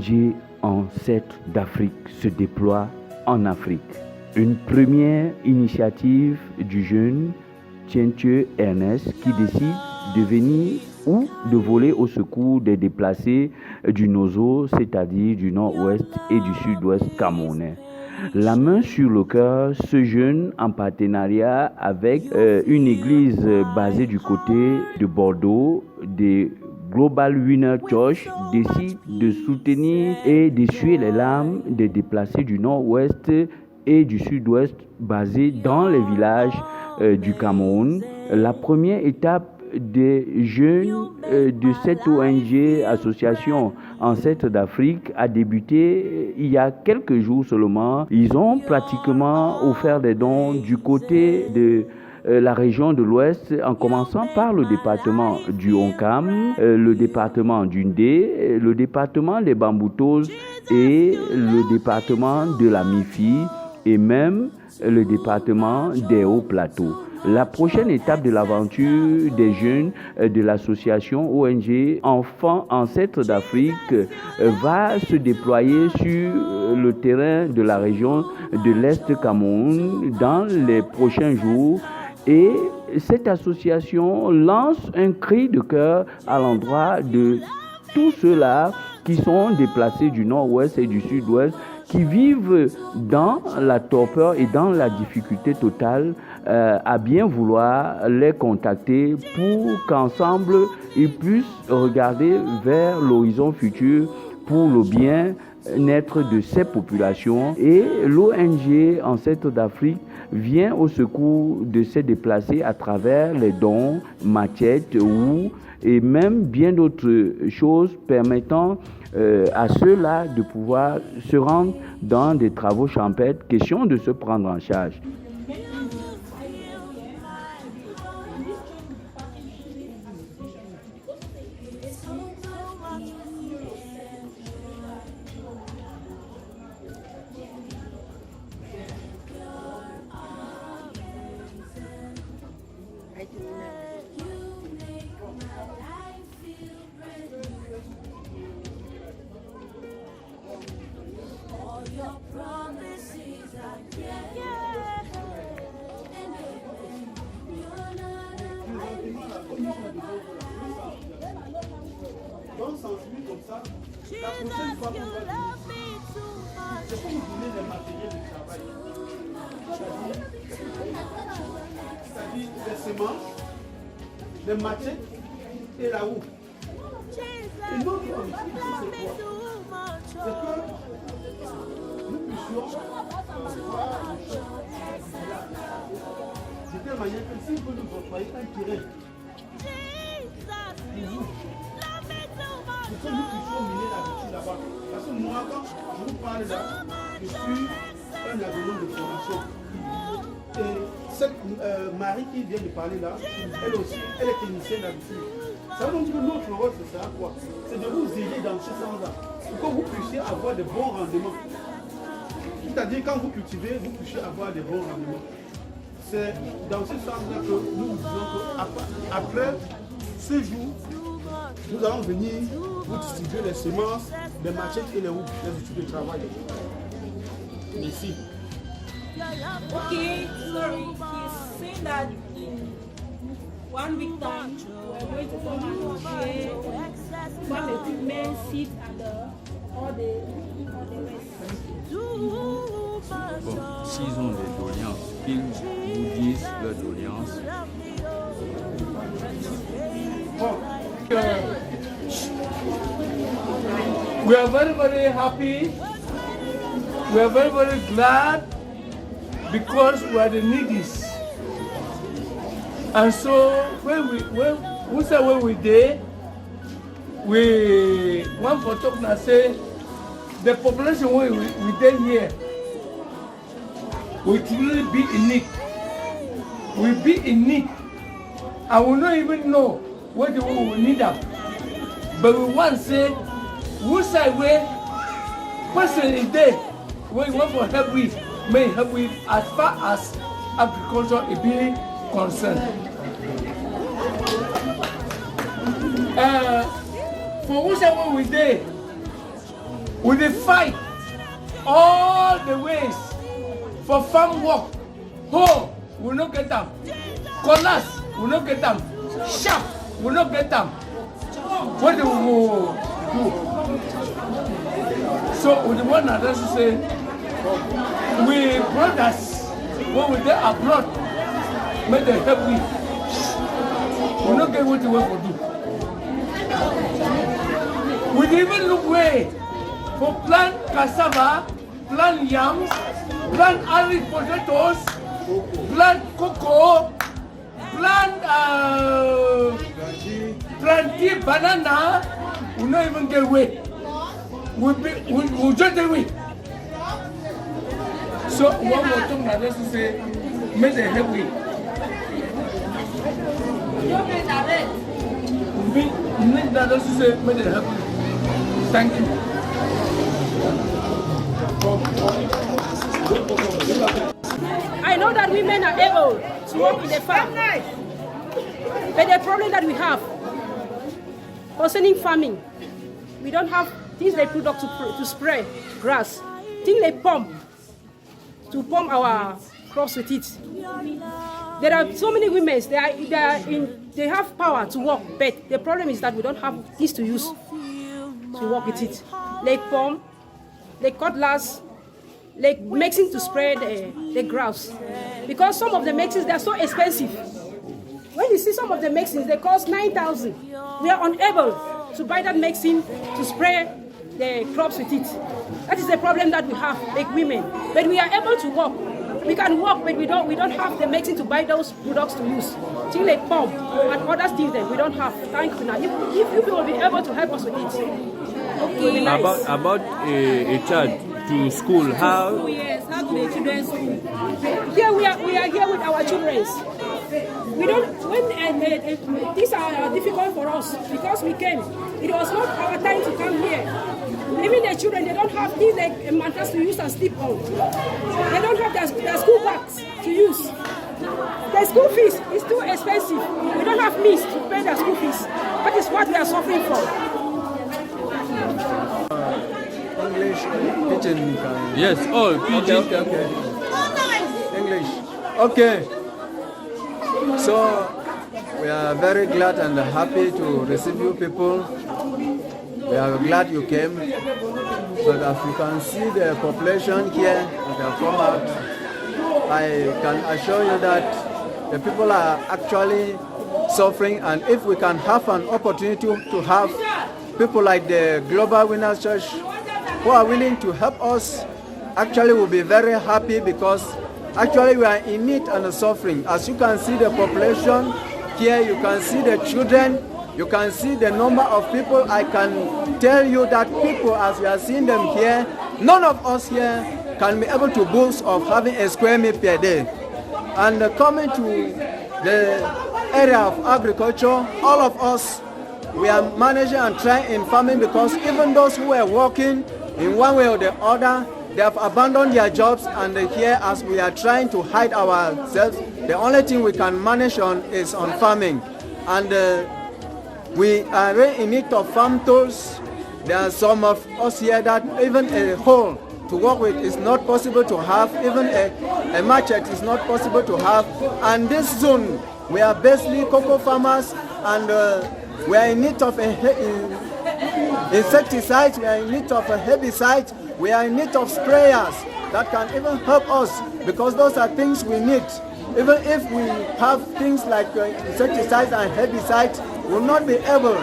ONG Ancêtres d'Afrique se déploie en Afrique. Une première initiative du jeune Tientueux Ernest qui décide de venir ou de voler au secours des déplacés du Nozo, c'est-à-dire du nord-ouest et du sud-ouest camerounais. La main sur le cœur, ce jeune, en partenariat avec une église basée du côté de Bordeaux, des Global Winner Church, décide de soutenir et d'essuyer les larmes des déplacés du nord-ouest et du sud-ouest basés dans les villages du Cameroun. La première étape des jeunes de cette ONG, Association Ancêtres d'Afrique, a débuté il y a quelques jours seulement. Ils ont pratiquement offert des dons du côté de la région de l'Ouest, en commençant par le département du Onkam, le département du Ndé, le département des Bamboutos et le département de la Mifi et même le département des Hauts-Plateaux. La prochaine étape de l'aventure des jeunes de l'association ONG Enfants Ancêtres d'Afrique va se déployer sur le terrain de la région de l'Est Cameroun dans les prochains jours. Et cette association lance un cri de cœur à l'endroit de tous ceux-là qui sont déplacés du nord-ouest et du sud-ouest, qui vivent dans la torpeur et dans la difficulté totale, à bien vouloir les contacter pour qu'ensemble ils puissent regarder vers l'horizon futur pour le bien-être de ces populations. Et l'ONG Ancêtres d'Afrique vient au secours de ces déplacés à travers les dons, machettes et même bien d'autres choses permettant à ceux-là de pouvoir se rendre dans des travaux champêtres, question de se prendre en charge. Donc, s'ensuit comme ça, la prochaine fois qu'on va venir, c'est pour nous donner les matériels de travail. C'est-à-dire les semences, les machettes et la roue. Et notre objectif ici, c'est quoi? C'est que nous puissions avoir le choc de telle manière que s'il peut nous employer un terrain pour vous, pour que nous puissions mener la viture là-bas. Parce que moi, quand je vous parle là, je suis un avenant de formation. Et cette Marie qui vient de parler là, elle aussi, elle est technicienne d'habitude. Ça veut dire que notre rôle, c'est ça quoi? C'est de vous aider dans ce sens-là, pour que vous puissiez avoir de bons rendements. C'est-à-dire quand vous cultivez, vous puissiez avoir de bons rendements. C'est dans ce sens-là que nous disons qu'après ce jour, nous allons venir vous distribuer les semences, les machettes et les outils de travail. Merci. Okay, sorry, he's saying that in 1 week time we're going to come and share farm equipment, seeds and all the rest. Bon, s'ils ont des doléances, qu'ils vous disent leurs doléances. Bon. We are very, very happy. We are very, very glad because we are the needies. And so when we there, we want for talk and say the population we there here will truly be in need. We be in need. And we don't even know what we will need them. But we want to say, which side way, person is there, where you want for help with, may help with as far as agriculture is being concerned. For which side way we there, We dey fight all the ways for farm work. Hoe, we no get them. Cutlass, we no get them. Sharp, we no get them. What do we do? So we the one that does say, we brothers, when we dey abroad, make them help we. We no get what we want to do. We dey even look way for plant cassava, plant yams, plant Irish potatoes, plant cocoa, plant plantain banana. We not even get way. We just get way. So one more thing that is to say, make them help we. Make that is to say, make them help we. Thank you. I know that women are able to work in the farm. But the problem that we have concerning farming, we don't have things they put up to spray grass, things they pump to pump our crops with it. There are so many women, they have power to work, but the problem is that we don't have things to use to work with it. Like pump, like cutlass, like mixing to spray the grass. Because some of the mixes, they are so expensive. When you see some of the mixings, they cost 9,000. We are unable to buy that mixing to spray the crops with it. That is the problem that we have, like women. But we are able to work. We can work, but we don't have the mixing to buy those products to use. Things like pump and other things that we don't have. Thank you. Now, if you will be able to help us with it, it will be nice. About a child to school, how? Yes, how do the children school? Here we are here with our children. We don't, when these are difficult for us because we came. It was not our time to come here. Even the children, they don't have things like mantras to use and sleep on. They don't have their school bags to use. The school fees is too expensive. We don't have means to pay their school fees. That is what we are suffering from. English kitchen. Yes, all pidgin. Okay. English. Okay. So we are very glad and happy to receive you people. We are glad you came. But as you can see the population here at the format, I can assure you that the people are actually suffering, and if we can have an opportunity to have people like the Global Winners Church who are willing to help us, actually we'll be very happy, because actually we are in need and suffering. As you can see the population here, you can see the children, you can see the number of people. I can tell you that people, as we are seeing them here, none of us here can be able to boast of having a square meal per day. And coming to the area of agriculture, all of us, we are managing and trying in farming, because even those who are working in one way or the other, they have abandoned their jobs, and here, as we are trying to hide ourselves, the only thing we can manage on is on farming. And we are in need of farm tools. There are some of us here that even a hoe to work with is not possible to have, even a machete is not possible to have. And this zone, we are basically cocoa farmers, and we are in need of insecticides, we are in need of herbicides, we are in need of sprayers that can even help us, because those are things we need. Even if we have things like insecticides and herbicides, we will not be able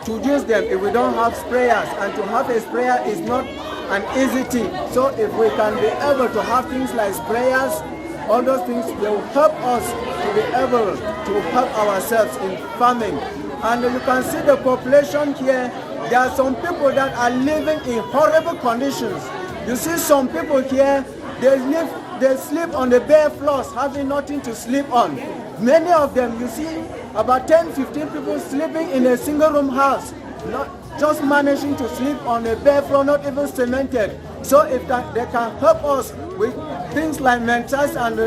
to use them if we don't have sprayers, and to have a sprayer is not an easy thing. So if we can be able to have things like sprayers, all those things will help us to be able to help ourselves in farming. And you can see the population here. There are some people that are living in horrible conditions. You see some people here, they sleep on the bare floors, having nothing to sleep on. Many of them, you see about 10-15 people sleeping in a single room house, not just managing to sleep on a bare floor, not even cemented. So if they can help us with things like mentors and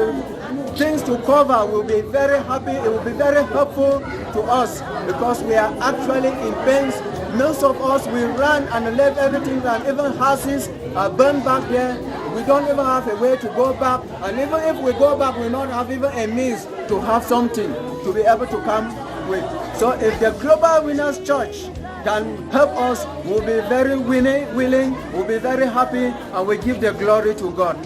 things to cover, we'll be very happy. It will be very helpful to us, because we are actually in pains. Most of us, we ran and left everything, and even houses are burned back there. We don't even have a way to go back. And even if we go back, we don't have even a means to have something to be able to come with. So if the Global Winners Church can help us, we'll be very willing, we'll be very happy, and we give the glory to God.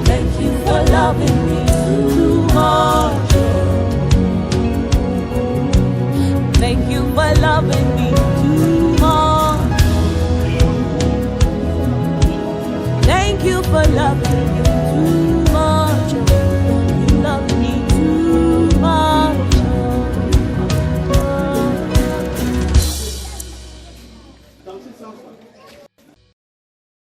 Thank you for loving me too much. Thank you for loving me.